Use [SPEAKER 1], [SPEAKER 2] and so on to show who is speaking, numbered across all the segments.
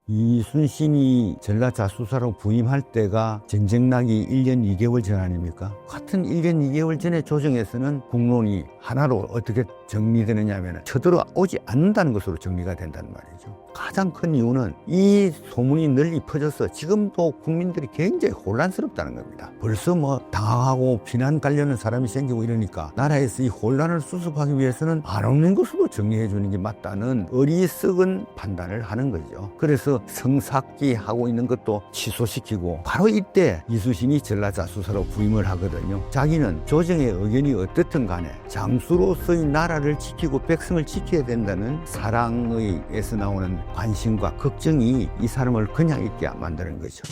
[SPEAKER 1] 이순신이 전라자수사로 부임할 때가 전쟁 나기 1년 2개월 전 아닙니까? 같은 1년 2개월 전에 조정에서는 국론이 하나로 어떻게 정리되느냐면 쳐들어오지 않는다는 것으로 정리가 된다는 말이죠. 가장 큰 이유는 이 소문이 널리 퍼져서 지금도 국민들이 굉장히 혼란스럽다는 겁니다. 벌써 뭐 당황하고 비난 관련한 사람이 생기고 이러니까 나라에서 이 혼란을 수습하기 위해서는 안 오는 것으로 정리해 주는 게 맞다는 어리석은 판단을 하는 거죠. 그래서 성삭기 하고 있는 것도 취소시키고 바로 이때 이순신이 전라자수사로 부임을 하거든요. 자기는 조정의 의견이 어떻든 간에 장수로서의 나라를 지키고 백성을 지켜야 된다는 사랑의에서 나오는 관심과 걱정이 이 사람을 그냥 있게 만드는 거죠.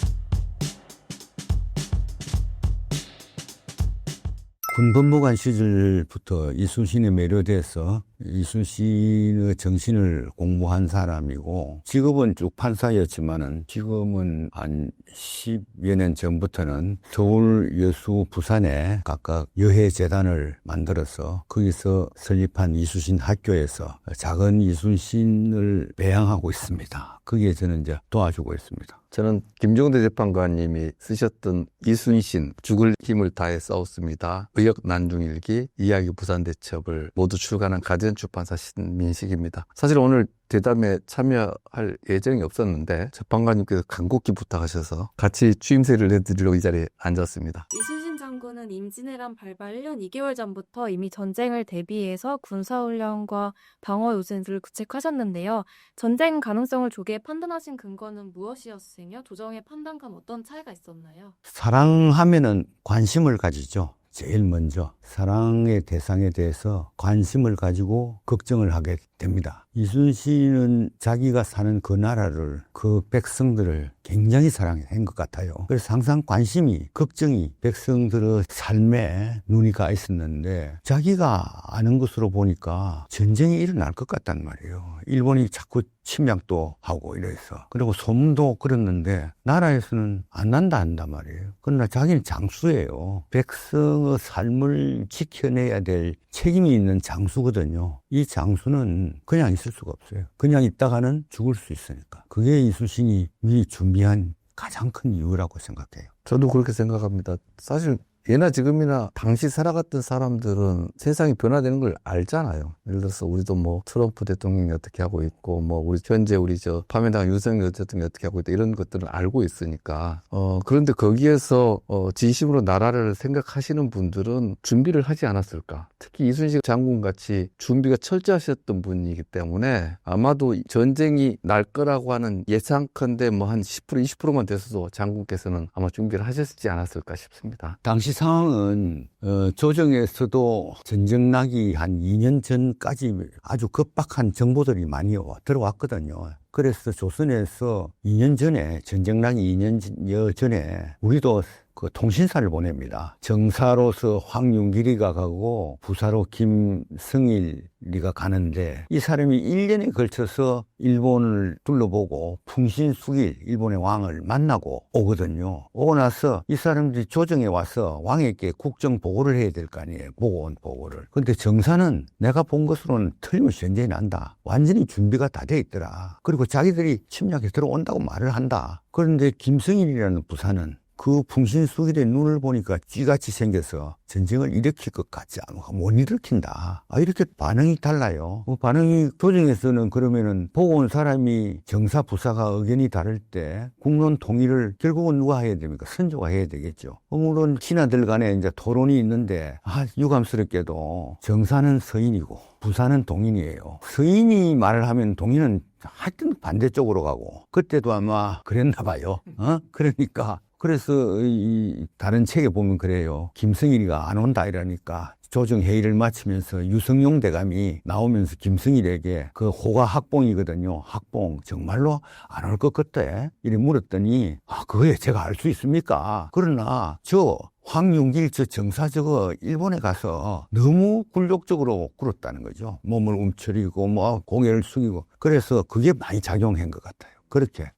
[SPEAKER 1] 군법무관 시절부터 이순신에 매료돼서 이순신의 정신을 공부한 사람이고, 직업은 쭉 판사였지만은 지금은 한 10여 년 전부터는 서울, 여수, 부산에 각각 여해재단을 만들어서 거기서 설립한 이순신 학교에서 작은 이순신을 배양하고 있습니다. 거기에 저는 이제 도와주고 있습니다.
[SPEAKER 2] 저는 김종대 재판관님이 쓰셨던 이순신 죽을 힘을 다해 싸웠습니다. 의역 난중일기, 이야기 부산대첩을 모두 출간한 가디언 출판사 신민식입니다. 사실 오늘 대담에 참여할 예정이 없었는데 재판관님께서 간곡히 부탁하셔서 같이 취임새를 내드리려고 이 자리에 앉았습니다.
[SPEAKER 3] 이순신 장군은 임진왜란 발발 1년 2개월 전부터 이미 전쟁을 대비해서 군사훈련과 방어 요새들을 구책하셨는데요. 전쟁 가능성을 조기에 판단하신 근거는 무엇이었으며 조정의 판단과는 어떤 차이가 있었나요?
[SPEAKER 1] 사랑하면은 관심을 가지죠. 제일 먼저 사랑의 대상에 대해서 관심을 가지고 걱정을 하게 됩니다. 이순신은 자기가 사는 그 나라를, 그 백성들을 굉장히 사랑한 것 같아요. 그래서 항상 관심이, 걱정이 백성들의 삶에 눈이 가 있었는데, 자기가 아는 것으로 보니까 전쟁이 일어날 것 같단 말이에요. 일본이 자꾸 침략도 하고 이래서. 그리고 소문도 그랬는데 나라에서는 안 난다 한단 말이에요. 그러나 자기는 장수예요. 백성의 삶을 지켜내야 될 책임이 있는 장수거든요. 이 장수는 그냥 있을 수가 없어요. 그냥 있다가는 죽을 수 있으니까. 그게 이순신이 미리 준비한 가장 큰 이유라고 생각해요.
[SPEAKER 2] 저도 그렇게 생각합니다. 사실 예나 지금이나 당시 살아갔던 사람들은 세상이 변화되는 걸 알잖아요. 예를 들어서 우리도 뭐 트럼프 대통령이 어떻게 하고 있고, 뭐 우리 현재 우리 바른미래당 윤석열 대통령이 어떻게 하고 있다, 이런 것들은 알고 있으니까. 그런데 거기에서 진심으로 나라를 생각하시는 분들은 준비를 하지 않았을까. 특히 이순신 장군 같이 준비가 철저하셨던 분이기 때문에 아마도 전쟁이 날 거라고 하는 예상컨대 뭐 한 10%, 20%만 됐어도 장군께서는 아마 준비를 하셨지 않았을까 싶습니다.
[SPEAKER 1] 당시 상황은 조정에서도 전쟁 나기 한 2년 전까지 아주 급박한 정보들이 많이 들어왔거든요. 그래서 조선에서 2년 전에, 전쟁 나기 2년여 전에 우리도 그 통신사를 보냅니다. 정사로서 황윤길이가 가고 부사로 김승일이가 가는데, 이 사람이 1년에 걸쳐서 일본을 둘러보고 풍신수길, 일본의 왕을 만나고 오거든요. 오고 나서 이 사람들이 조정에 와서 왕에게 국정 보고를 해야 될 거 아니에요. 보고원 보고를. 근데 정사는 내가 본 것으로는 틀림없이 전쟁이 난다. 완전히 준비가 다 돼 있더라. 그리고 자기들이 침략에 들어온다고 말을 한다. 그런데 김승일이라는 부사는 그 풍신수길의 눈을 보니까 쥐같이 생겨서 전쟁을 일으킬 것 같지 않아. 못 일으킨다. 이렇게 반응이 달라요. 반응이 조정에서는 그러면은 보고 온 사람이 정사 부사가 의견이 다를 때 국론 통일을 결국은 누가 해야 됩니까? 선조가 해야 되겠죠. 물론 신하들 간에 이제 토론이 있는데, 유감스럽게도 정사는 서인이고 부사는 동인이에요. 서인이 말을 하면 동인은 하여튼 반대쪽으로 가고, 그때도 아마 그랬나 봐요. 그러니까 그래서 이 다른 책에 보면 그래요. 김승일이가 안 온다 이러니까 조정회의를 마치면서 유성룡 대감이 나오면서 김승일에게, 그 호가 학봉이거든요. 학봉 정말로 안 올 것 같대? 이래 물었더니, 그거에 제가 알 수 있습니까? 그러나 황윤길 정사 일본에 가서 너무 굴욕적으로 굴었다는 거죠. 몸을 움츠리고 고개를 숙이고. 그래서 그게 많이 작용한 것 같아요.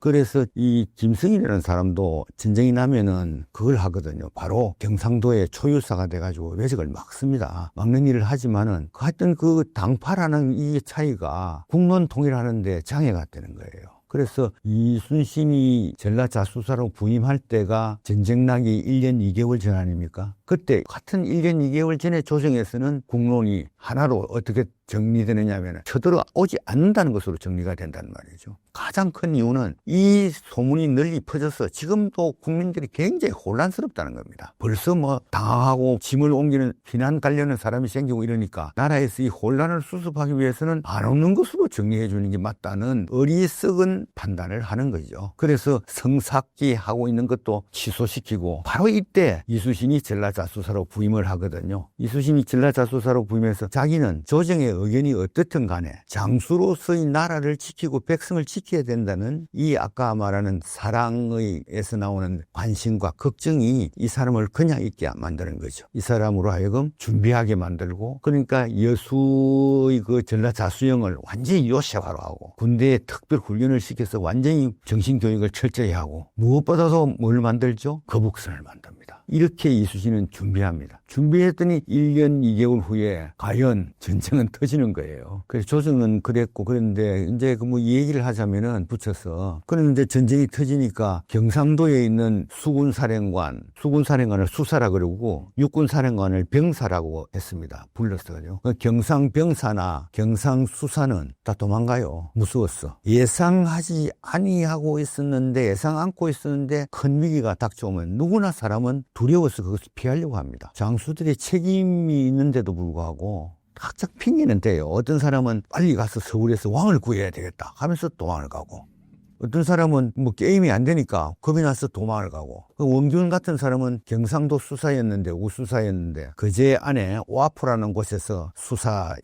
[SPEAKER 1] 그래서 이 김승일이라는 사람도 전쟁이 나면은 그걸 하거든요. 바로 경상도의 초유사가 돼가지고 외적을 막습니다. 막는 일을 하지만은 하여튼 그 당파라는 이 차이가 국론 통일하는데 장애가 되는 거예요. 그래서 이순신이 전라자수사로 부임할 때가 전쟁 나기 1년 2개월 전 아닙니까? 그때 같은 1년 2개월 전에 조정에서는 국론이 하나로 어떻게 정리되느냐면 쳐들어오지 않는다는 것으로 정리가 된다는 말이죠. 가장 큰 이유는 이 소문이 널리 퍼져서 지금도 국민들이 굉장히 혼란스럽다는 겁니다. 벌써 뭐 당황하고 짐을 옮기는 피난 가려는 사람이 생기고 이러니까 나라에서 이 혼란을 수습하기 위해서는 안 오는 것으로 정리해 주는 게 맞다는 어리석은 판단을 하는 거죠. 그래서 성삭기 하고 있는 것도 취소시키고 바로 이때 이순신이 전라자수사로 부임을 하거든요. 이순신이 전라자수사로 부임해서 자기는 조정의 의견이 어떻든 간에 장수로서의 나라를 지키고 백성을 지켜야 된다는 이 아까 말하는 사랑의에서 나오는 관심과 걱정이 이 사람을 그냥 있게 만드는 거죠. 이 사람으로 하여금 준비하게 만들고, 그러니까 여수의 그 전라자수영을 완전히 요새화로 하고 군대에 특별 훈련을 시켜서 완전히 정신교육을 철저히 하고, 무엇보다도 뭘 만들죠? 거북선을 만듭니다. 이렇게 이순신은 준비합니다. 준비했더니 1년 2개월 후에 과연 전쟁은 터지는 거예요. 그래서 조정은 그랬고, 그런데 이제 그 뭐 얘기를 하자면은 붙여서, 그런데 전쟁이 터지니까 경상도에 있는 수군사령관을 수사라 그러고 육군사령관을 병사라고 했습니다. 불렀어요. 경상병사나 경상수사는 다 도망가요. 무서웠어. 예상하지 아니하고 있었는데, 예상 않고 있었는데 큰 위기가 닥쳐오면 누구나 사람은 두려워서 그것을 피하려고 합니다. 장수들의 책임이 있는데도 불구하고 각자 핑계는 돼요. 어떤 사람은 빨리 가서 서울에서 왕을 구해야 되겠다 하면서 도망을 가고, 어떤 사람은 뭐 게임이 안 되니까 겁이 나서 도망을 가고, 원균 같은 사람은 경상도 우수사였는데 그제 안에 오아포라는 곳에서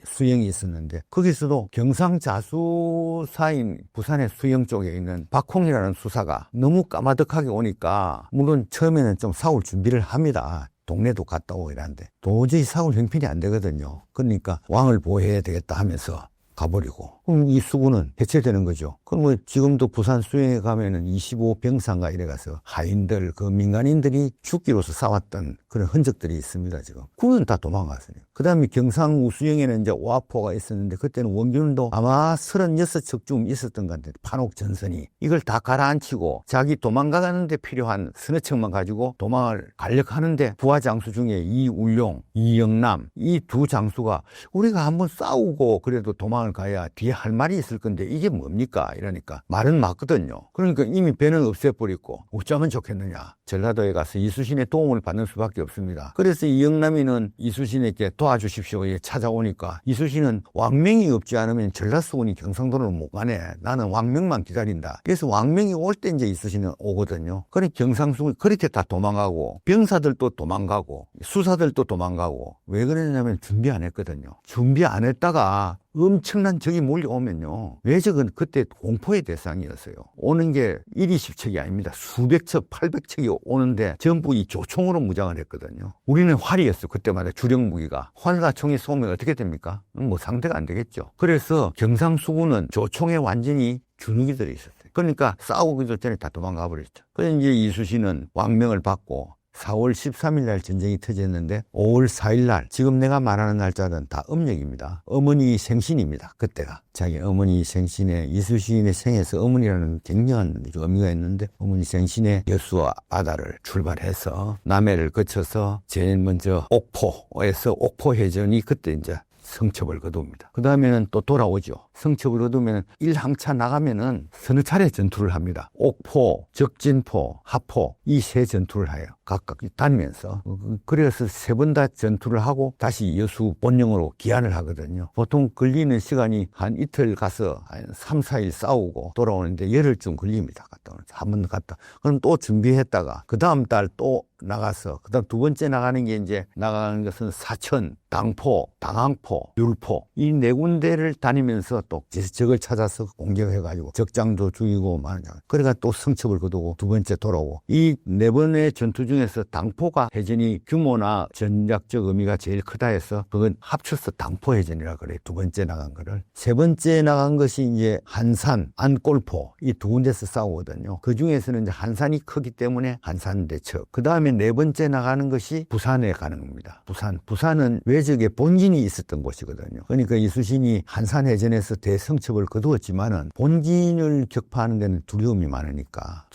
[SPEAKER 1] 수영이 있었는데, 거기서도 경상자수사인 부산의 수영 쪽에 있는 박홍이라는 수사가 너무 까마득하게 오니까, 물론 처음에는 좀 싸울 준비를 합니다. 동네도 갔다 오고 이러는데 도저히 싸울 형편이 안 되거든요. 그러니까 왕을 보호해야 되겠다 하면서 가버리고, 그럼 이 수군은 해체되는 거죠. 그럼 뭐 지금도 부산 수영에 가면은 25병사인가 이래 가서 하인들, 그 민간인들이 죽기로서 싸웠던 그런 흔적들이 있습니다. 지금 군은 다 도망갔어요. 그 다음에 경상 우수영에는 이제 오아포가 있었는데, 그때는 원균도 아마 36척쯤 있었던 것 같아요. 판옥 전선이 이걸 다 가라앉히고 자기 도망가는데 필요한 서너 척만 가지고 도망을 간력하는데, 부하 장수 중에 이울용, 이영남, 이 두 장수가 우리가 한번 싸우고 그래도 도망을 가야 뒤에 할 말이 있을 건데 이게 뭡니까? 이러니까 말은 맞거든요. 그러니까 이미 배는 없애버리고 어쩌면 좋겠느냐, 전라도에 가서 이순신의 도움을 받는 수밖에 없습니다. 그래서 이영남이는 이순신에게 도와주십시오 찾아오니까, 이순신은 왕명이 없지 않으면 전라수군이 경상도를 못 가네, 나는 왕명만 기다린다. 그래서 왕명이 올 때 이제 이순신은 오거든요. 그래 경상수군이 그렇게 다 도망가고, 병사들도 도망가고 수사들도 도망가고. 왜 그러냐면 준비 안 했거든요. 준비 안 했다가 엄청난 적이 몰려오면요, 왜적은 그때 공포의 대상이었어요. 오는 게 1, 20척이 아닙니다. 수백 척, 800척이 오는데 전부 이 조총으로 무장을 했거든요. 우리는 활이었어요. 그때마다 주력 무기가. 활과 총이 쏘면 어떻게 됩니까? 뭐 상대가 안 되겠죠. 그래서 경상수군은 조총에 완전히 주눅이 들어 있었어요. 그러니까 싸우기도 전에 다 도망가 버렸죠. 그래서 이제 이순신은 왕명을 받고 4월 13일 날 전쟁이 터졌는데, 5월 4일 날, 지금 내가 말하는 날짜는 다 음력입니다. 어머니 생신입니다. 그때가 자기 어머니 생신에, 이순신의 생에서 어머니라는 굉장한 의미가 있는데, 어머니 생신에 여수와 바다를 출발해서 남해를 거쳐서 제일 먼저 옥포에서 옥포해전이 그때 이제 성첩을 거둡니다. 그 다음에는 또 돌아오죠. 성첩을 거두면 1항차 나가면은 서너 차례 전투를 합니다. 옥포, 적진포, 하포, 이 세 전투를 해요. 각각 다니면서. 그래서 세 번 다 전투를 하고 다시 여수 본령으로 귀환을 하거든요. 보통 걸리는 시간이 한 이틀 가서 한 3, 4일 싸우고 돌아오는데 열흘쯤 걸립니다. 갔다 오는. 한 번 갔다. 그럼 또 준비했다가 그 다음 달 또 나가서, 그 다음 두 번째 나가는 게 이제 나가는 것은 사천, 당포, 당항포, 율포, 이 네 군데를 다니면서 또 적을 찾아서 공격해가지고 적장도 죽이고 마느냐. 그래가 또 성첩을 거두고 두 번째 돌아오고, 이 네 번의 전투 중에서 당포가 해전이 규모나 전략적 의미가 제일 크다 해서 그건 합쳐서 당포 해전이라 그래. 두 번째 나간 거를. 세 번째 나간 것이 이제 한산, 안골포, 이 두 군데서 싸우거든요. 그 중에서는 이제 한산이 크기 때문에 한산 대첩. 그 다음에 다음에 네 번째 나가는 것이 부산에 가는 겁니다. 부산은 외적의 본진이 있었던 곳이거든요. 그러니까 이수신이 한산해전에서 대성첩을 거두었지만은 본진을 격파하는 데는 두려움이 많으니까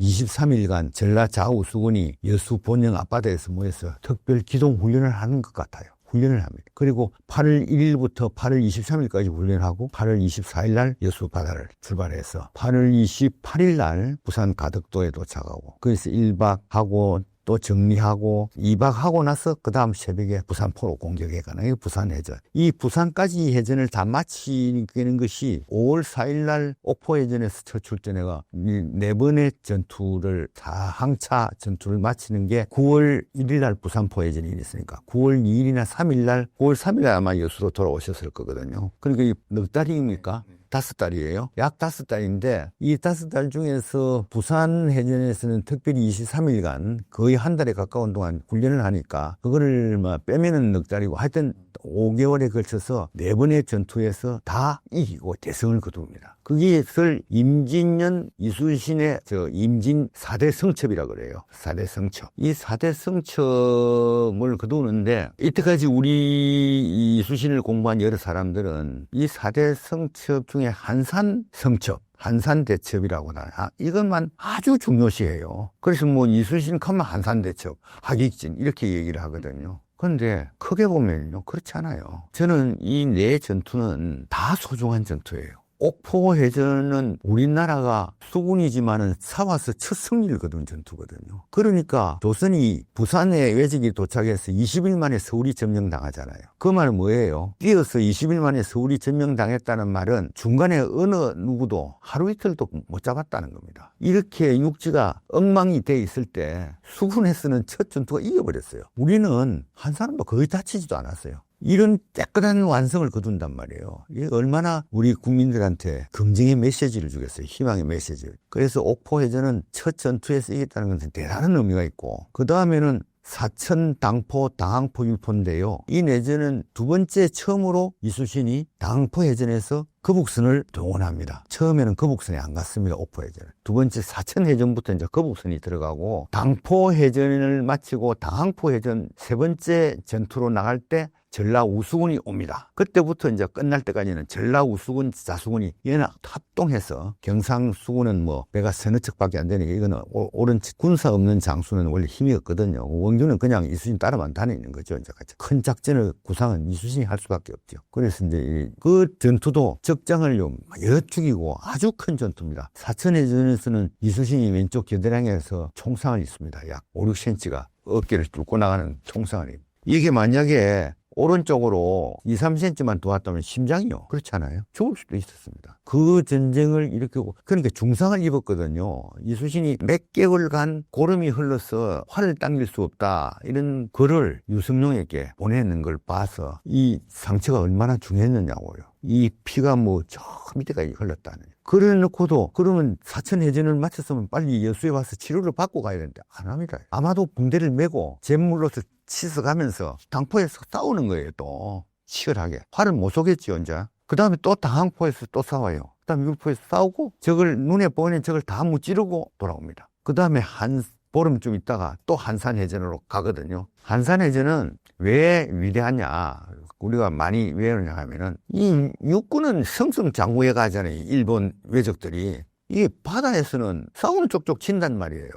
[SPEAKER 1] 23일간 전라 좌우 수군이 여수 본영 앞바다에서 모여서 특별 기동 훈련을 하는 것 같아요. 훈련을 합니다. 그리고 8월 1일부터 8월 23일까지 훈련하고 8월 24일 날 여수 바다를 출발해서 8월 28일 날 부산 가덕도에 도착하고 거기서 1박하고 또 정리하고 2박하고 나서 그 다음 새벽에 부산포로 공격해 가는 게 부산해전. 이 부산까지 해전을 다 마치는 것이 5월 4일 날 옥포해전에서 첫 출전해가 네 번의 전투를 다 항차 전투를 마치는 게 9월 1일 날 부산포 해전이 있으니까 9월 2일이나 3일 날 9월 3일 날 아마 여수로 돌아오셨을 거거든요. 그러니까 이 넉 달입니까? 5달이에요. 약 5달인데 이 5달 중에서 부산해전에서는 특별히 23일간 거의 한 달에 가까운 동안 훈련을 하니까 그거를 빼면은 넉 달이고 하여튼 5개월에 걸쳐서 4번의 전투에서 다 이기고 대성을 거둡니다. 그것을 임진년 이순신의 임진 4대 성첩이라고 그래요. 4대 성첩. 이 4대 성첩을 거두는데 이때까지 우리 이순신을 공부한 여러 사람들은 이 4대 성첩 중에 한산 성첩, 한산대첩이라고 하나 이것만 아주 중요시해요. 그래서 뭐 이순신 하면 한산대첩, 하객진 이렇게 얘기를 하거든요. 그런데 크게 보면요 그렇지 않아요. 저는 이 네 전투는 다 소중한 전투예요. 옥포해전은 우리나라가 수군이지만은 싸워서 첫 승리를 거둔 전투거든요. 그러니까 조선이 부산에 외적이 도착해서 20일 만에 서울이 점령당하잖아요. 그 말은 뭐예요? 뛰어서 20일 만에 서울이 점령당했다는 말은 중간에 어느 누구도 하루 이틀도 못 잡았다는 겁니다. 이렇게 육지가 엉망이 돼 있을 때 수군에서는 첫 전투가 이겨버렸어요. 우리는 한 사람도 거의 다치지도 않았어요. 이런 깨끗한 완성을 거둔단 말이에요. 이게 얼마나 우리 국민들한테 긍정의 메시지를 주겠어요. 희망의 메시지를. 그래서 옥포해전은 첫 전투에서 이겼다는 것은 대단한 의미가 있고 그 다음에는 사천 당포 당항포 율포인데요. 이 내전은 두 번째 처음으로 이순신이 당항포 해전에서 거북선을 동원합니다. 처음에는 거북선이 안 갔습니다. 옥포해전. 두 번째 사천 해전부터 이제 거북선이 들어가고 당포 해전을 마치고 당항포 해전 세 번째 전투로 나갈 때 전라 우수군이 옵니다. 그때부터 이제 끝날 때까지는 전라 우수군, 자수군이 연합 합동해서 경상 수군은 뭐 배가 서너 척밖에 안 되니까 이거는 옳은 군사 없는 장수는 원래 힘이 없거든요. 원규는 그냥 이순신 따라만 다니는 거죠. 이제 같이 큰 작전을 구상은 이순신이 할 수밖에 없죠. 그래서 이제 그 전투도 적장을 여러 죽이고 아주 큰 전투입니다. 사천해전에서는 이순신이 왼쪽 겨드랑이에서 총상을 입습니다. 약 5, 6cm가 어깨를 뚫고 나가는 총상을 입. 이게 만약에 오른쪽으로 2, 3cm만 도왔다면 심장이요. 그렇지 않아요? 죽을 수도 있었습니다. 그 전쟁을 일으키고, 그러니까 중상을 입었거든요. 이순신이 몇 개월간 고름이 흘러서 활을 당길 수 없다. 이런 글을 유성룡에게 보내는 걸 봐서 이 상처가 얼마나 중요했느냐고요. 이 피가 뭐 저 밑에까지 흘렀다는. 그래 놓고도 그러면 사천해전을 마쳤으면 빨리 여수에 와서 치료를 받고 가야 되는데 안 합니다. 아마도 붕대를 메고 잿물로서 씻어가면서 당포에서 싸우는 거예요. 또 치열하게 활을 못 쏘겠죠. 이제 그 다음에 또 당항포에서 또 싸워요. 그 다음에 율포에서 싸우고 적을 눈에 보이는 적을 다 무찌르고 돌아옵니다. 그 다음에 한 보름쯤 있다가 또 한산해전으로 가거든요. 한산해전은 왜 위대하냐, 우리가 많이 왜 그러냐 하면은 이 육군은 승승장구해 가잖아요. 일본 외적들이. 이 바다에서는 싸우는 쪽쪽 친단 말이에요.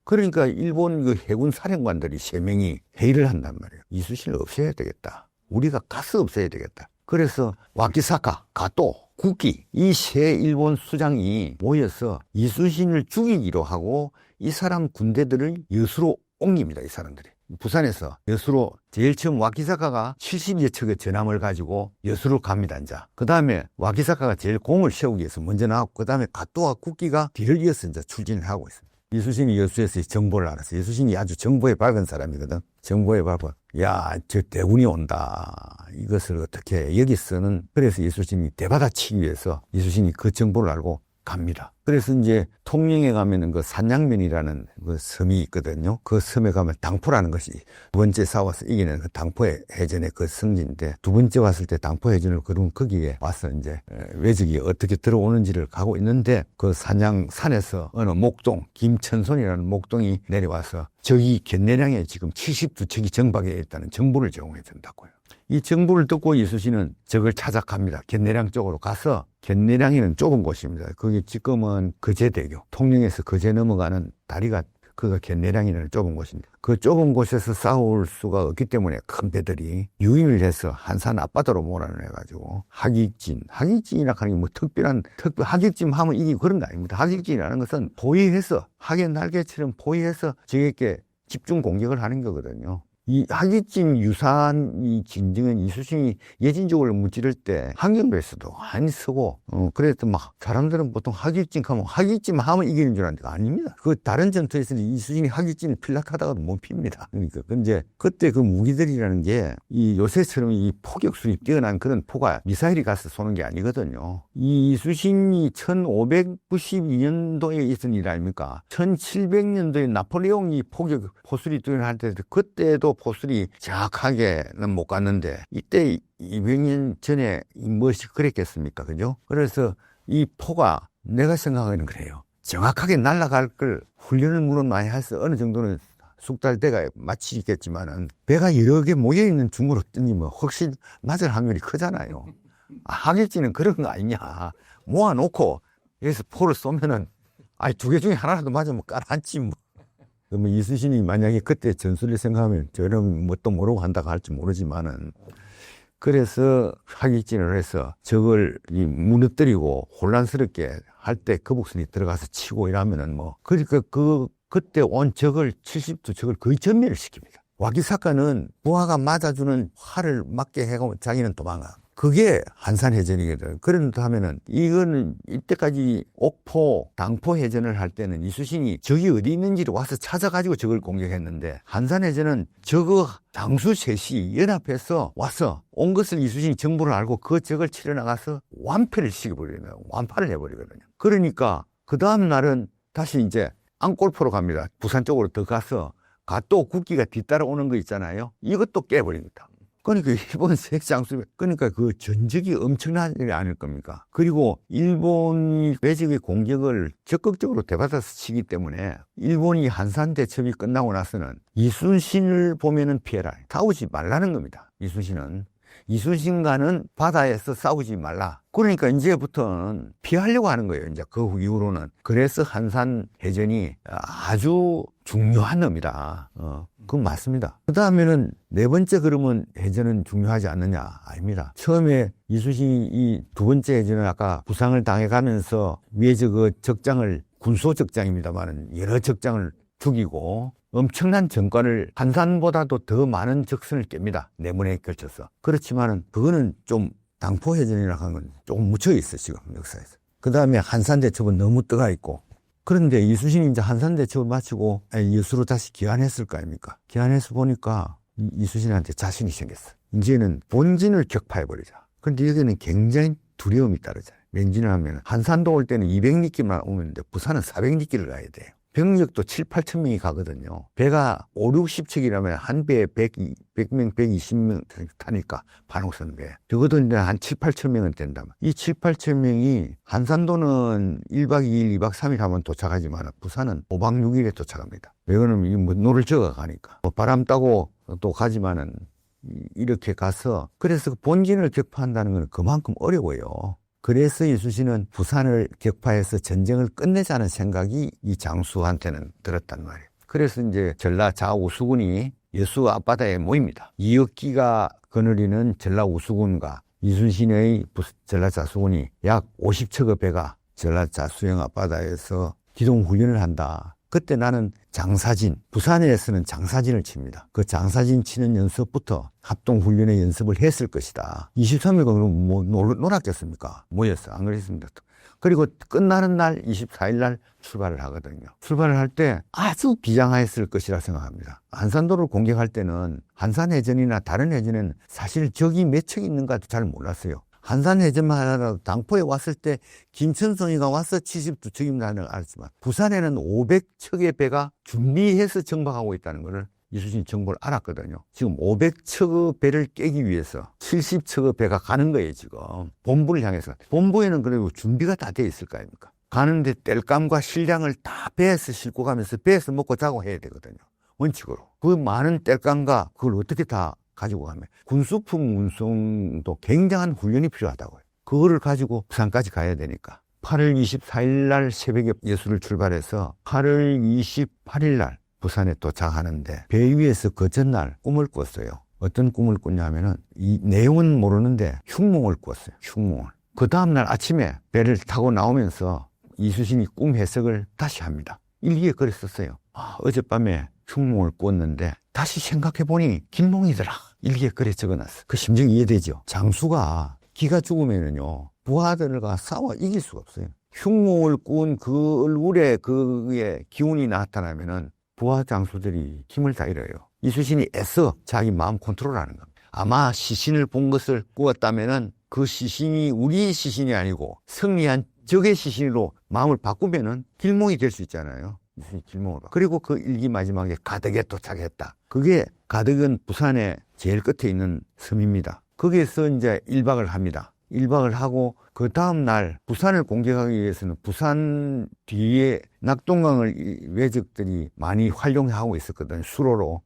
[SPEAKER 1] 그러니까 일본 그 해군 사령관들이 3명이 회의를 한단 말이에요. 이순신을 없애야 되겠다. 우리가 가스 없애야 되겠다. 그래서 와키사카, 가토, 구키 이 세 일본 수장이 모여서 이순신을 죽이기로 하고 이 사람 군대들을 여수로 옮깁니다. 이 사람들이. 부산에서 여수로 제일 처음 와키사카가 70여 척의 전함을 가지고 여수로 갑니다. 이제 그 다음에 와키사카가 제일 공을 세우기 위해서 먼저 나왔고 그 다음에 가토와 구키가 뒤를 이어서 이제 출진을 하고 있습니다. 이순신이 여수에서 정보를 알았어요. 이순신이 아주 정보에 밝은 사람이거든. 정보에 밝아. 야, 저 대군이 온다. 이것을 어떻게 여기서는 그래서 이순신이 대받아치기 위해서 이순신이 그 정보를 알고 갑니다. 그래서 이제 통영에 가면은 그 산양면이라는 그 섬이 있거든요. 그 섬에 가면 당포라는 것이 두 번째 싸워서 이기는 그 당포 해전의 그 성지인데, 두 번째 왔을 때 당포 해전을 그러면 거기에 와서 이제 외적이 어떻게 들어오는지를 가고 있는데, 그 산양산에서 어느 목동, 김천손이라는 목동이 내려와서 적이 견내량에 지금 72척이 정박해 있다는 정보를 제공해 준다고요. 이 정보를 듣고 이수신은 적을 찾아갑니다. 견내량 쪽으로 가서, 견내량에는 좁은 곳입니다. 그게 지금은 거제대교, 통영에서 거제 넘어가는 다리가 그가 견내량이라는 좁은 곳입니다. 그 좁은 곳에서 싸울 수가 없기 때문에 큰 배들이 유인을 해서 한산 앞바다로 몰아내가지고 하객진이라 하는 게 뭐 하객진 하면 이게 그런 거 아닙니다. 하객진이라는 것은 포위해서, 하객 날개처럼 포위해서 적에게 집중 공격을 하는 거거든요. 이 하객진 유사한 이 진정은 이수신이 예진족을 무찌를 때 환경배에서도 많이 쓰고, 그래서 막 사람들은 보통 하객진 하면 이기는 줄 아는데 아닙니다. 그 다른 전투에서는 이수신이 하객진을 필락하다가도 못 핍니다. 그러니까 이제 그때 그 무기들이라는 게 이 요새처럼 이 포격술이 뛰어난 그런 포가 미사일이 가서 쏘는 게 아니거든요. 이 이수신이 1592년도에 있은 일 아닙니까? 1700년도에 나폴레옹이 포술이 뛰어날 때 그때도 포술이 정확하게는 못 갔는데, 이때 200년 전에 무엇이 그랬겠습니까? 그죠? 그래서 이 포가 내가 생각하기는 그래요. 정확하게 날아갈 걸 훈련을 물론 많이 해서 어느 정도는 숙달대가 마치겠지만은, 배가 여러 개 모여있는 중으로 던지면 훨씬 맞을 확률이 크잖아요. 하객진은 그런 거 아니냐. 모아놓고 여기서 포를 쏘면은, 두 개 중에 하나라도 맞으면 깔아앉지 뭐. 그러면 이수신이 만약에 그때 전술을 생각하면 저는 뭣도 모르고 한다고 할지 모르지만은, 그래서 하객진을 해서 적을 무너뜨리고 혼란스럽게 할 때 거북선이 들어가서 치고 이러면은 뭐, 그러니까 그때 온 적을 72척을 거의 전멸을 시킵니다. 와기사카는 부하가 맞아주는 활을 맞게 해가면 자기는 도망가. 그게 한산해전이거든. 그런다 하면은, 이거는 이때까지 옥포, 당포 해전을 할 때는 이수신이 적이 어디 있는지를 와서 찾아가지고 적을 공격했는데, 한산해전은 적의 장수 셋이 연합해서 와서 온 것을 이수신이 정보를 알고 그 적을 치러 나가서 완패를 시켜버리는, 완파를 해버리거든요. 그러니까 그 다음 날은 다시 이제 안골포로 갑니다. 부산 쪽으로 더 가서 또 국기가 뒤따라오는 거 있잖아요. 이것도 깨버립니다. 그러니까 일본 세장수, 그러니까 그 전적이 엄청나지 않을 겁니까? 그리고 일본이 외적의 공격을 적극적으로 대받아서 치기 때문에 일본이 한산 대첩이 끝나고 나서는 이순신을 보면은 피해라, 싸우지 말라는 겁니다. 이순신과는 바다에서 싸우지 말라. 그러니까 이제부터는 피하려고 하는 거예요. 이제 그 이후로는. 그래서 한산 해전이 아주 중요한 놈이다. 그건 맞습니다. 그 다음에는 네 번째, 그러면 해전은 중요하지 않느냐? 아닙니다. 처음에 이순신이 이 두 번째 해전은 아까 부상을 당해가면서 위에서 그 적장을, 군소 적장입니다만은 여러 적장을 죽이고 엄청난 전과를, 한산보다도 더 많은 적선을 깹니다. 네 번에 걸쳐서. 그렇지만은 그거는 좀 당포해전이라고 하는 건 조금 묻혀있어, 지금 역사에서. 그 다음에 한산대첩은 너무 뜨가 있고. 그런데 이수신이 이제 한산대첩을 마치고 여수로 다시 귀환했을 거 아닙니까? 귀환해서 보니까 이수신한테 자신이 생겼어. 이제는 본진을 격파해버리자. 그런데 여기는 굉장히 두려움이 따르잖아요. 맹진을 하면 한산도 올 때는 200리끼만 오는데 부산은 400리끼를 가야 돼요. 병력도 7, 8천 명이 가거든요. 배가 5, 60척이라면 한 배에 100명, 120명 타니까, 반옥선 배. 적어도 이제 한 7, 8천 명은 된다. 이 7, 8천 명이, 한산도는 1박 2일, 2박 3일 하면 도착하지만 부산은 5박 6일에 도착합니다. 왜 그러면 뭐 노를 저어 가니까. 뭐 바람 따고 또 가지만은 이렇게 가서, 그래서 그 본진을 격파한다는 건 그만큼 어려워요. 그래서 이수신은 부산을 격파해서 전쟁을 끝내자는 생각이 이 장수한테는 들었단 말이에요. 그래서 이제 전라 좌우수군이 여수 앞바다에 모입니다. 이역기가 거느리는 전라 우수군과 이순신의 전라 좌수군이 약 50척의 배가 전라 좌수영 앞바다에서 기동훈련을 한다. 그때 나는 장사진, 부산에서는 장사진을 칩니다. 그 장사진 치는 연습부터 합동훈련의 연습을 했을 것이다. 23일간 그럼 뭐 놀았겠습니까? 모였어. 안 그랬습니다. 그리고 끝나는 날 24일 날 출발을 하거든요. 출발을 할 때 아주 비장하였을 것이라 생각합니다. 한산도를 공격할 때는 한산해전이나 다른 해전에는 사실 적이 몇 척 있는가도 잘 몰랐어요. 한산 해전만 하더라도 당포에 왔을 때 김천성이가 와서 72척입니다는 걸 알았지만 부산에는 500척의 배가 준비해서 정박하고 있다는 것을 이수신이 정보를 알았거든요. 지금 500척의 배를 깨기 위해서 70척의 배가 가는 거예요, 지금. 본부를 향해서. 본부에는 그래도 준비가 다 돼 있을 거 아닙니까? 가는데 땔감과 식량을 다 배에서 싣고 가면서 배에서 먹고 자고 해야 되거든요. 원칙으로. 그 많은 땔감과 그걸 어떻게 다 가지고 가면 군수품 운송도 굉장한 훈련이 필요하다고요. 그거를 가지고 부산까지 가야 되니까. 8월 24일 날 새벽에 여수를 출발해서 8월 28일 날 부산에 도착하는데 배 위에서 그 전날 꿈을 꿨어요. 어떤 꿈을 꿨냐면은 이 내용은 모르는데 흉몽을 꿨어요. 흉몽을. 그 다음날 아침에 배를 타고 나오면서 이수신이 꿈 해석을 다시 합니다. 일기에 그랬었어요. 어젯밤에 흉몽을 꿨는데 다시 생각해보니 길몽이더라. 일기에 그래 적어놨어. 그 심정이 이해되죠. 장수가 기가 죽으면은요 부하들과 싸워 이길 수가 없어요. 흉몽을 꾼 그 얼굴에 그의 기운이 나타나면은 부하 장수들이 힘을 다 잃어요. 이수신이 애써 자기 마음 컨트롤하는 겁니다. 아마 시신을 본 것을 꾸었다면은 그 시신이 우리 시신이 아니고 승리한 적의 시신으로 마음을 바꾸면은 길몽이 될 수 있잖아요. 길몽으로. 그리고 그 일기 마지막에 가덕에 도착했다. 그게 가덕은 부산의 제일 끝에 있는 섬입니다. 거기에서 이제 1박을 합니다. 1박을 하고 그 다음날 부산을 공격하기 위해서는 부산 뒤에 낙동강을 왜적들이 많이 활용하고 있었거든요. 수로로.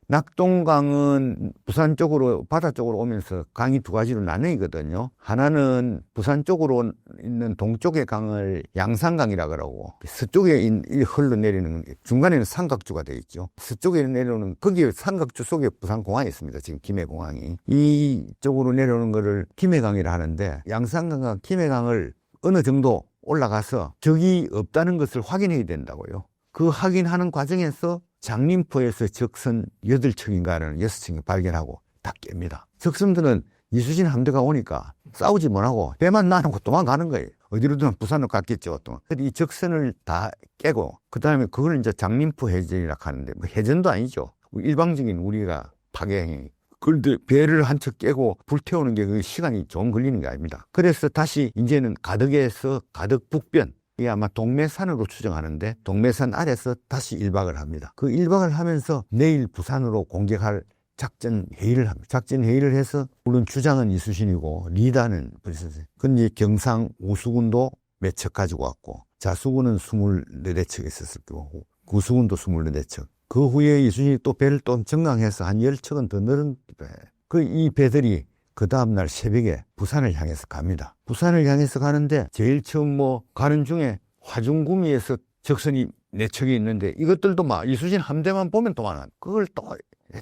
[SPEAKER 1] 낙동강은 부산 쪽으로 바다 쪽으로 오면서 강이 두 가지로 나뉘거든요. 하나는 부산 쪽으로 있는 동쪽의 강을 양산강이라 그러고 서쪽에 흘러내리는 중간에는 삼각주가 되어 있죠. 서쪽에 내려오는 거기에 삼각주 속에 부산공항이 있습니다. 지금 김해공항이. 이쪽으로 내려오는 거를 김해강이라 하는데 양산강과 김해강을 어느 정도 올라가서 적이 없다는 것을 확인해야 된다고요. 그 확인하는 과정에서 장림포에서 적선 8척인가는 6척이 발견하고 다 깹니다. 적선들은 이수신 함대가 오니까 싸우지 못하고 배만 놔놓고 도망가는 거예요. 어디로든 부산으로 갔겠죠. 또. 이 적선을 다 깨고 그 다음에 그걸 이제 장림포 해전이라고 하는데 뭐 해전도 아니죠. 일방적인 우리가 파괴행위. 그런데 배를 한 척 깨고 불태우는 게 그 시간이 좀 걸리는 게 아닙니다. 그래서 다시 이제는 가덕에서 가덕 북변, 이게 아마 동매산으로 추정하는데 동매산 아래서 다시 1박을 합니다. 그 1박을 하면서 내일 부산으로 공격할 작전 회의를 합니다. 작전 회의를 해서 물론 주장은 이수신이고 리더는 버리셨어요. 근데 경상 우수군도 몇 척 가지고 왔고 자수군은 24척 있었을 거고 구수군도 24척. 그 후에 이수신이 또 배를 또 정강해서 한 10척은 더 늘은 배. 이 배들이 그 다음날 새벽에 부산을 향해서 갑니다. 부산을 향해서 가는데 제일 처음 가는 중에 화중구미에서 적선이 4척이 있는데 이것들도 막 이수신 함대만 보면 도망가. 그걸 또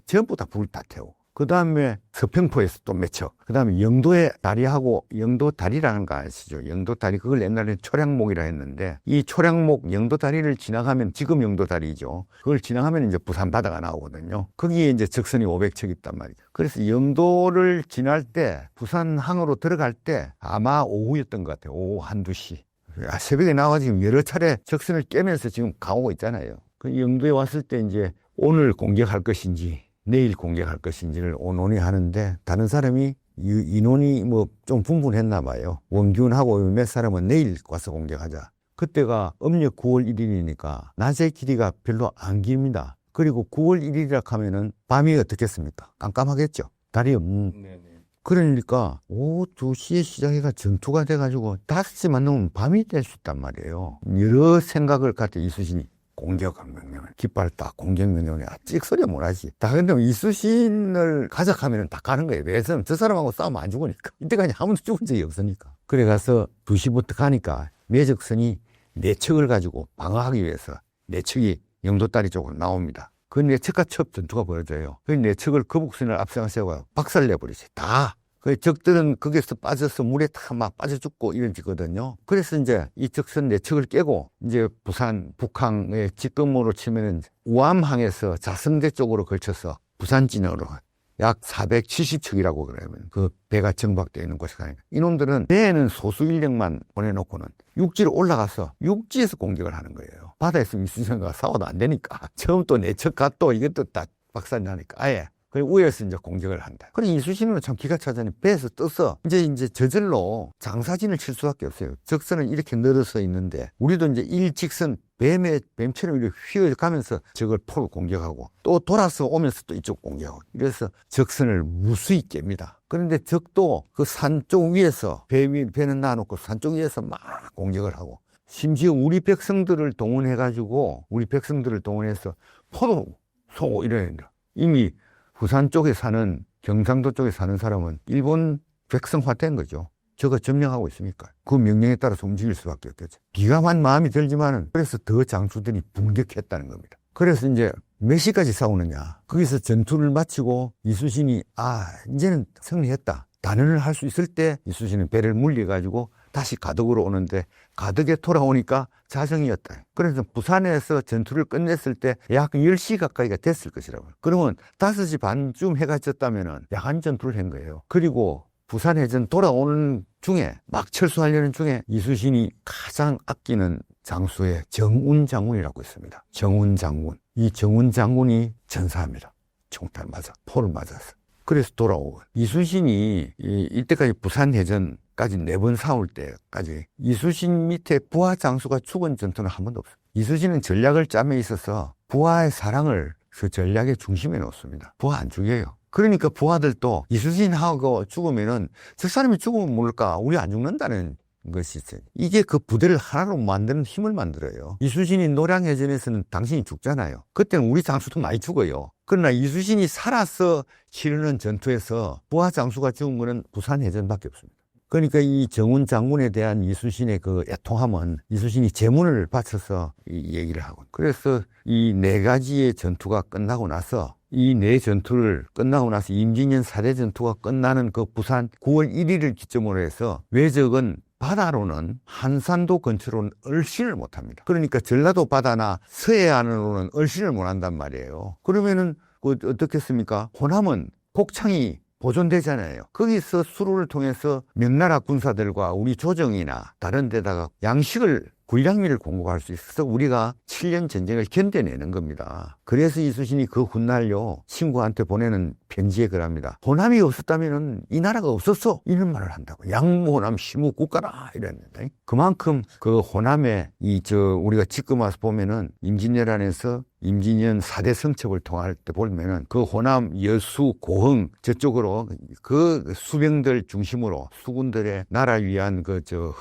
[SPEAKER 1] 전부 다 불 다 태우고. 그 다음에 서평포에서 또 몇 척. 그 다음에 영도의 다리하고 영도 다리라는 거 아시죠? 영도 다리. 그걸 옛날에 초량목이라 했는데 이 초량목 영도 다리를 지나가면 지금 영도 다리죠. 그걸 지나가면 이제 부산 바다가 나오거든요. 거기에 이제 적선이 500척 있단 말이죠. 그래서 영도를 지날 때 부산항으로 들어갈 때 아마 오후였던 것 같아요. 오후 1-2시. 새벽에 나와 지금 여러 차례 적선을 깨면서 지금 가오고 있잖아요. 그 영도에 왔을 때 이제 오늘 공격할 것인지 내일 공격할 것인지를 논의하는데 다른 사람이 인원이 좀 분분했나 봐요. 원균하고 몇 사람은 내일 와서 공격하자. 그때가 음력 9월 1일이니까 낮의 길이가 별로 안 깁니다. 그리고 9월 1일이라 하면은 밤이 어떻겠습니까? 깜깜하겠죠. 달이 없는.
[SPEAKER 2] 네네.
[SPEAKER 1] 그러니까 오후 2시에 시작해가 전투가 돼가지고 5시만 넘으면 밤이 될 수 있단 말이에요. 여러 생각을 갖다 이수신이 공격 명령을 깃발 딱 공격 명령을 찍소리야 못하지. 다 근데 이수신을 가작하면 다 가는 거예요. 왜냐면 저 사람하고 싸우면 안 죽으니까. 이때까지 아무도 죽은 적이 없으니까. 그래 가서 2시부터 가니까 매적선이 4척을 가지고 방어하기 위해서 4척이 영도다리 쪽으로 나옵니다. 그 4척과 첫 전투가 벌어져요. 그 4척을 거북선을 앞세워 세워 박살내버리지. 다. 그 적들은 거기서 빠져서 물에 다 막 빠져 죽고 이러거든요. 그래서 이제 이 적선 4척을 깨고 이제 부산 북항의 직근모로 치면은 우암항에서 자성대 쪽으로 걸쳐서 부산 진으로 약 470척이라고 그러면 그 배가 정박되어 있는 곳에 가니까 이놈들은 배에는 소수 인력만 보내놓고는 육지로 올라가서 육지에서 공격을 하는 거예요. 바다에서 이수신과 싸워도 안 되니까 처음 또 4척 가 또 이것도 다 박살나니까 아예. 그 위에서 이제 공격을 한다. 그래 이수신은 참 기가 차잖아요. 배에서 떠서 이제 저절로 장사진을 칠 수밖에 없어요. 적선은 이렇게 늘어서 있는데 우리도 이제 일직선 뱀처럼 이렇게 휘어가면서 적을 포로 공격하고 또 돌아서 오면서 또 이쪽 공격하고 이래서 적선을 무수히 깹니다. 그런데 적도 그 산 쪽 위에서 배는 놔놓고 산 쪽 위에서 막 공격을 하고 심지어 우리 백성들을 동원해서 포도 쏘고 이러는데 이미 부산 쪽에 사는 경상도 쪽에 사는 사람은 일본 백성화된 거죠. 저거 점령하고 있으니까 그 명령에 따라서 움직일 수밖에 없겠죠. 비감한 마음이 들지만은 그래서 더 장수들이 분격했다는 겁니다. 그래서 이제 몇 시까지 싸우느냐. 거기서 전투를 마치고 이수신이 이제는 승리했다. 단언을 할 수 있을 때 이수신은 배를 물려가지고 다시 가덕으로 오는데 가덕에 돌아오니까 자정이었다. 그래서 부산에서 전투를 끝냈을 때 약 10시 가까이가 됐을 것이라고요. 그러면 5시 반쯤 해가 졌다면은 야간 전투를 한 거예요. 그리고 부산 해전 돌아오는 중에 막 철수하려는 중에 이수신이 가장 아끼는 장수의 정운 장군이라고 있습니다. 정운 장군. 이 정운 장군이 전사합니다. 총탄 맞아. 포를 맞았어. 그래서 돌아오고 이수신이 이때까지 부산 해전까지 4번 싸울 때까지 이수신 밑에 부하 장수가 죽은 전투는 한 번도 없어요. 이수신은 전략을 짬에 있어서 부하의 사랑을 그 전략의 중심에 놓습니다. 부하 안 죽여요. 그러니까 부하들도 이수신하고 죽으면은 저 사람이 죽으면 모를까 우리 안 죽는다는 것이 있어요. 이게 그 부대를 하나로 만드는 힘을 만들어요. 이수신이 노량해전에서는 당신이 죽잖아요. 그때는 우리 장수도 많이 죽어요. 그러나 이수신이 살아서 치르는 전투에서 부하 장수가 죽은 거는 부산해전밖에 없습니다. 그러니까 이 정운 장군에 대한 이수신의 그 애통함은 이수신이 제문을 바쳐서 이 얘기를 하고 그래서 이 4가지의 전투가 끝나고 나서 이 4전투를 끝나고 나서 임진년 4대 전투가 끝나는 그 부산 9월 1일을 기점으로 해서 외적은 바다로는 한산도 근처로는 얼씬을 못합니다. 그러니까 전라도 바다나 서해안으로는 얼씬을 못한단 말이에요. 그러면은 어떻겠습니까? 호남은 곡창이 보존되잖아요. 거기서 수로를 통해서 명나라 군사들과 우리 조정이나 다른 데다가 양식을 군량미를 공급할 수 있어서 우리가 7년 전쟁을 견뎌내는 겁니다. 그래서 이수신이 그 훗날요 친구한테 보내는 편지에 그럽니다. 호남이 없었다면 이 나라가 없었어 이런 말을 한다고. 양무호남 시무국가라 이랬는데 그만큼 그 호남에 우리가 지금 와서 보면은 임진왜란에서 임진년 4대 성첩을 통할 때 보면은 그 호남 여수 고흥 저쪽으로 그 수병들 중심으로 수군들의 나라 위한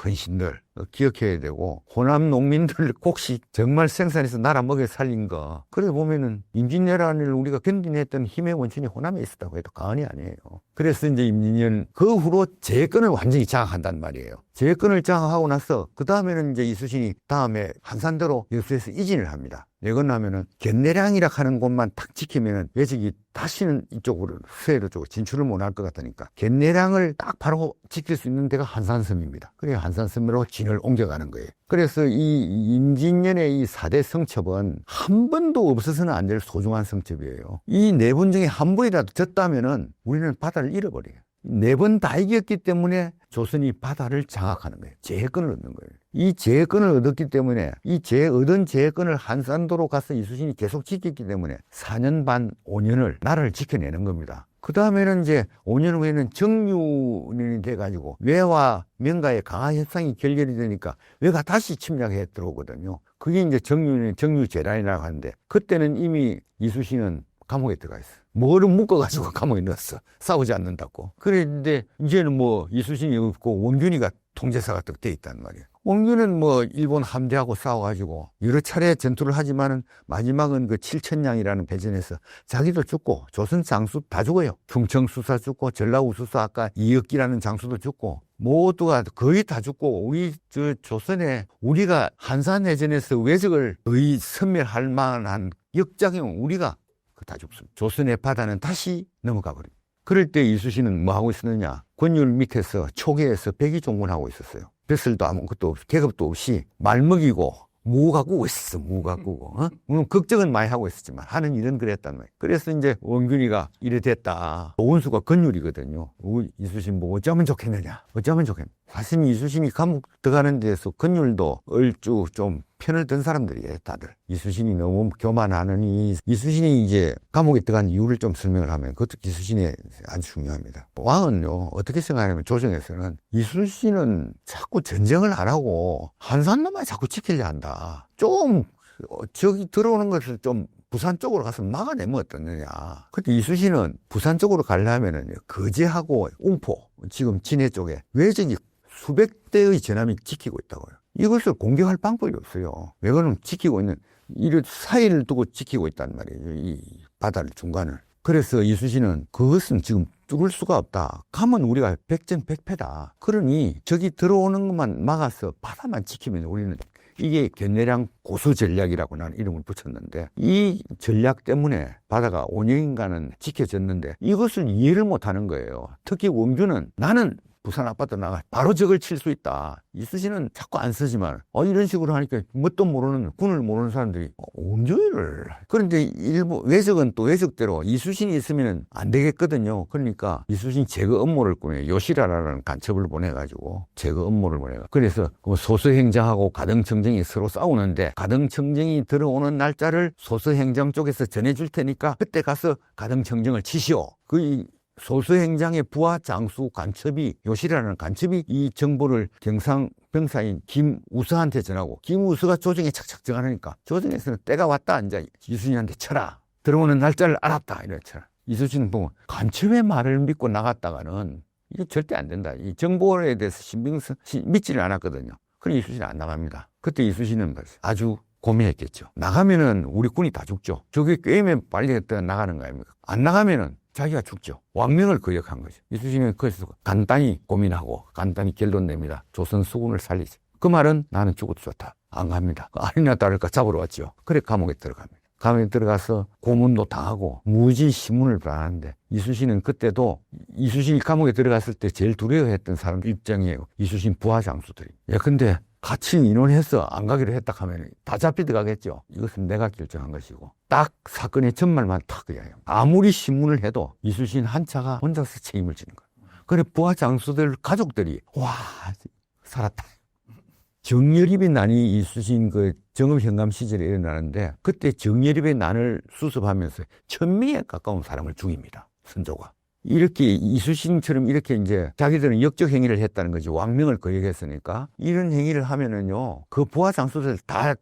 [SPEAKER 1] 헌신들 기억해야 되고 호남 농민들 혹시 정말 생산해서 나라 먹여 살린 거 그래 보면은 임진왜란을 우리가 견디냈던 힘의 원천이 호남에 있었다고 해도 과언이 아니에요. 그래서 이제 임진년 그 후로 재건을 완전히 장악한단 말이에요. 재건을 장악하고 나서 그 다음에는 이제 이수신이 다음에 한산도로 여수에서 이진을 합니다. 내건나면은 견내량이라 하는 곳만 탁 지키면은 외적이 다시는 이쪽으로 서해로 쪽으로 진출을 못할 것 같으니까 견내량을 딱 바로 지킬 수 있는 데가 한산섬입니다. 그래서 한산섬으로 진을 옮겨가는 거예요. 그래서 이 임진년의 이 4대 성첩은 한 번도 없어서는 안 될 소중한 성첩이에요. 이 4번 중에 한 번이라도 졌다면은 우리는 바다를 잃어버려요. 4번 다 이겼기 때문에 조선이 바다를 장악하는 거예요. 재해권을 얻는 거예요. 이 재해권을 얻었기 때문에 이 얻은 재해권을 한산도로 가서 이수신이 계속 지켰기 때문에 4년 반, 5년을 나라를 지켜내는 겁니다. 그 다음에는 이제 5년 후에는 정유년이 돼가지고 외와 명가의 강화 협상이 결렬이 되니까 외가 다시 침략해 들어오거든요. 그게 이제 정유재란이라고 하는데 그때는 이미 이수신은 감옥에 들어가 있어. 뭐를 묶어가지고 감옥에 넣었어. 싸우지 않는다고. 그랬는데 이제는 이수신이 없고 원균이가 통제사가 딱 돼 있단 말이에요. 원균은 일본 함대하고 싸워가지고 여러 차례 전투를 하지만은 마지막은 그 칠천량이라는 배전에서 자기도 죽고 조선 장수 다 죽어요. 충청수사 죽고 전라우수사 아까 이역기라는 장수도 죽고 모두가 거의 다 죽고 우리 조선에 우리가 한산해전에서 외적을 거의 섬멸할 만한 역작용 우리가 다 죽습니다. 조선의 바다는 다시 넘어가 버립니다. 그럴 때 이수신은 뭐 하고 있었느냐? 권율 밑에서 초계에서 백의종군하고 있었어요. 뱃슬도 아무것도 없이 계급도 없이 말 먹이고 무 가꾸고 있었어. 무 가꾸고. 물론 걱정은 많이 하고 있었지만 하는 일은 그랬단 말이에요. 그래서 이제 원균이가 이래 됐다. 원수가 권율이거든요. 이수신 뭐 어쩌면 좋겠느냐? 어쩌면 좋겠느냐? 사실 이수신이 감옥 들어가는 데서 권율도 얼추 좀 편을 든 사람들이에요, 다들. 이수신이 너무 교만하느니, 이수신이 이제 감옥에 들어간 이유를 좀 설명을 하면 그것도 이수신이 아주 중요합니다. 왕은요, 어떻게 생각하냐면 조정에서는 이수신은 자꾸 전쟁을 안 하고 한산로만 자꾸 지키려 한다. 좀, 저기 들어오는 것을 좀 부산 쪽으로 가서 막아내면 어떠느냐. 근데 이수신은 부산 쪽으로 가려면은 거제하고 웅포, 지금 진해 쪽에 외적이 수백 대의 전함이 지키고 있다고요. 이것을 공격할 방법이 없어요. 왜 그러면 지키고 있는, 이 사이를 두고 지키고 있단 말이에요. 이 바다를 중간을. 그래서 이수신은 그것은 지금 뚫을 수가 없다. 가면 우리가 백전백패다. 그러니 저기 들어오는 것만 막아서 바다만 지키면 우리는, 이게 견내량 고수 전략이라고 나는 이름을 붙였는데, 이 전략 때문에 바다가 5년간은 지켜졌는데 이것을 이해를 못하는 거예요. 특히 원규는 나는 부산 아파트 나가 바로 적을 칠 수 있다. 이수신은 자꾸 안 쓰지만 이런 식으로 하니까 뭣도 모르는, 군을 모르는 사람들이 온조이를. 그런데 일부 외적은 또 외적대로 이수신이 있으면 안 되겠거든요. 그러니까 이수신 제거 업무를 꾸며요. 요시라라는 간첩을 보내가지고 제거 업무를 보내요. 그래서 소서행장하고 가등청정이 서로 싸우는데, 가등청정이 들어오는 날짜를 소서행장 쪽에서 전해줄 테니까 그때 가서 가등청정을 치시오. 소서행장의 부하 장수 간첩이, 요시라는 간첩이 이 정보를 경상병사인 김우서한테 전하고, 김우서가 조정에 착착 전하니까 조정에서는 때가 왔다, 이제 이수신한테 쳐라. 들어오는 날짜를 알았다, 이래 쳐라. 이수신은 보면 간첩의 말을 믿고 나갔다가는 이게 절대 안 된다. 이 정보에 대해서 믿지를 않았거든요. 그럼 이수신은 안 나갑니다. 그때 이수신은 아주 고민했겠죠. 나가면은 우리 군이 다 죽죠. 저게 게임에 빨리 나가는 거 아닙니까? 안 나가면은 자기가 죽죠. 왕명을 거역한 거죠. 이수신은 그래서 간단히 고민하고 간단히 결론 냅니다. 조선 수군을 살리지. 그 말은 나는 죽어도 좋다. 안 갑니다. 아니나 다를까 잡으러 왔죠. 그래 감옥에 들어갑니다. 감옥에 들어가서 고문도 당하고 무지 신문을 받았는데, 이수신은 그때도, 이수신이 감옥에 들어갔을 때 제일 두려워했던 사람 입장이에요. 이수신 부하 장수들이. 근데 같이 인원해서 안 가기로 했다 하면 다 잡혀 들어가겠죠. 이것은 내가 결정한 것이고, 딱 사건의 전말만 탁 그래요. 아무리 신문을 해도 이수신 한 차가 혼자서 책임을 지는 거예요. 그래 부하 장수들 가족들이 와 살았다. 정예립의 난이 이수신 정읍현감 시절에 일어나는데, 그때 정예립의 난을 수습하면서 1000명에 가까운 사람을 죽입니다. 선조가. 이렇게 이수신처럼 이렇게 이제 자기들은 역적 행위를 했다는 거지. 왕명을 거역했으니까. 이런 행위를 하면은요, 그 부하 장수들 다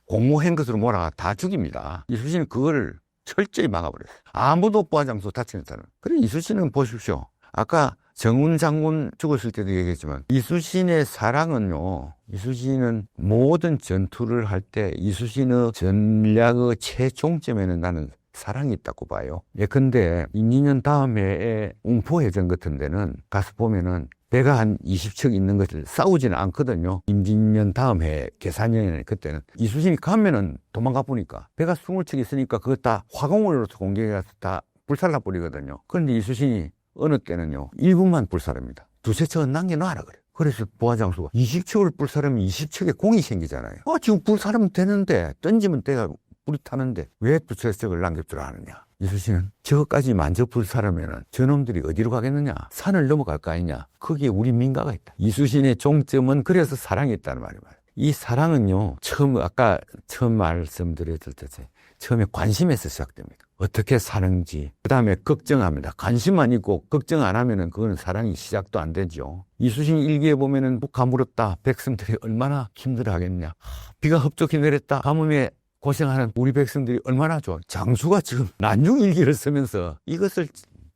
[SPEAKER 1] 공모한 것으로 몰아가 다 죽입니다. 이수신은 그걸 철저히 막아버렸어요. 아무도 부하 장수 다치는 사람. 그래 이수신은 보십시오. 아까 정운 장군 죽었을 때도 얘기했지만, 이수신의 사랑은요, 이수신은 모든 전투를 할 때 이수신의 전략의 최종점에는 나는 사랑이 있다고 봐요. 예컨대 임진년 다음 해에 웅포해전 같은 데는 가서 보면은 배가 한 20척 있는 것을 싸우지는 않거든요. 임진년 다음 해 계산년에는, 그때는 이수신이 가면은 도망가 보니까 배가 20척 있으니까 그거 다 화공으로서 공격해서 다 불살라 버리거든요. 그런데 이수신이 어느 때는요 1분만 불사릅니다. 두세 척은 남겨놔라 그래. 그래서 부하장수가 20척을 불사르면 20척에 공이 생기잖아요. 지금 불사르면 되는데, 던지면 때가 불이 타는데 왜 두세 척을 남길 하느냐. 이수신은 저것까지 만져 불사르면 저놈들이 어디로 가겠느냐. 산을 넘어갈 거 아니냐. 거기에 우리 민가가 있다. 이수신의 종점은 그래서 사랑이 있다는 말이에요. 이 사랑은요, 아까 처음 말씀드렸을 때 처음에 관심에서 시작됩니다. 어떻게 사는지. 그 다음에 걱정합니다. 관심만 있고 걱정 안 하면은 그건 사랑이 시작도 안 되죠. 이수신 일기에 보면은 가물었다. 백성들이 얼마나 힘들어 하겠냐. 비가 흡족히 내렸다. 가뭄에 고생하는 우리 백성들이 얼마나 좋아. 장수가 지금 난중일기를 쓰면서 이것을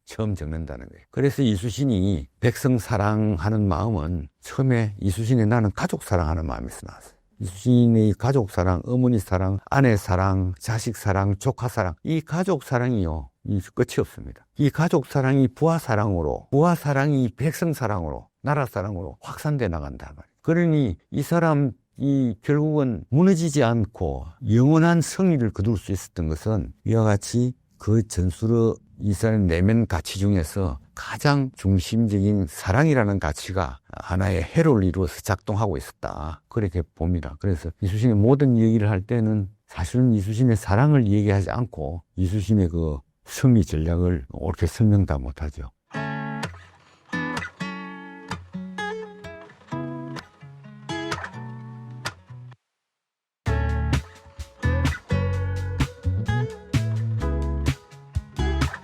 [SPEAKER 1] 처음 적는다는 거예요. 그래서 이수신이 백성 사랑하는 마음은 처음에 이수신이 나는 가족 사랑하는 마음에서 나왔어요. 이수신의 가족 사랑, 어머니 사랑, 아내 사랑, 자식 사랑, 조카 사랑, 이 가족 사랑이요, 끝이 없습니다. 이 가족 사랑이 부하 사랑으로, 부하 사랑이 백성 사랑으로, 나라 사랑으로 확산돼 나간단 말이에요. 그러니 이 사람이 결국은 무너지지 않고 영원한 승리를 거둘 수 있었던 것은 이와 같이 그 전술의 이 사람 내면 가치 중에서 가장 중심적인 사랑이라는 가치가 하나의 회로를 이루어서 작동하고 있었다. 그렇게 봅니다. 그래서 이수신의 모든 얘기를 할 때는 사실은 이수신의 사랑을 얘기하지 않고 이수신의 그 승리 전략을 옳게 설명 다 못하죠.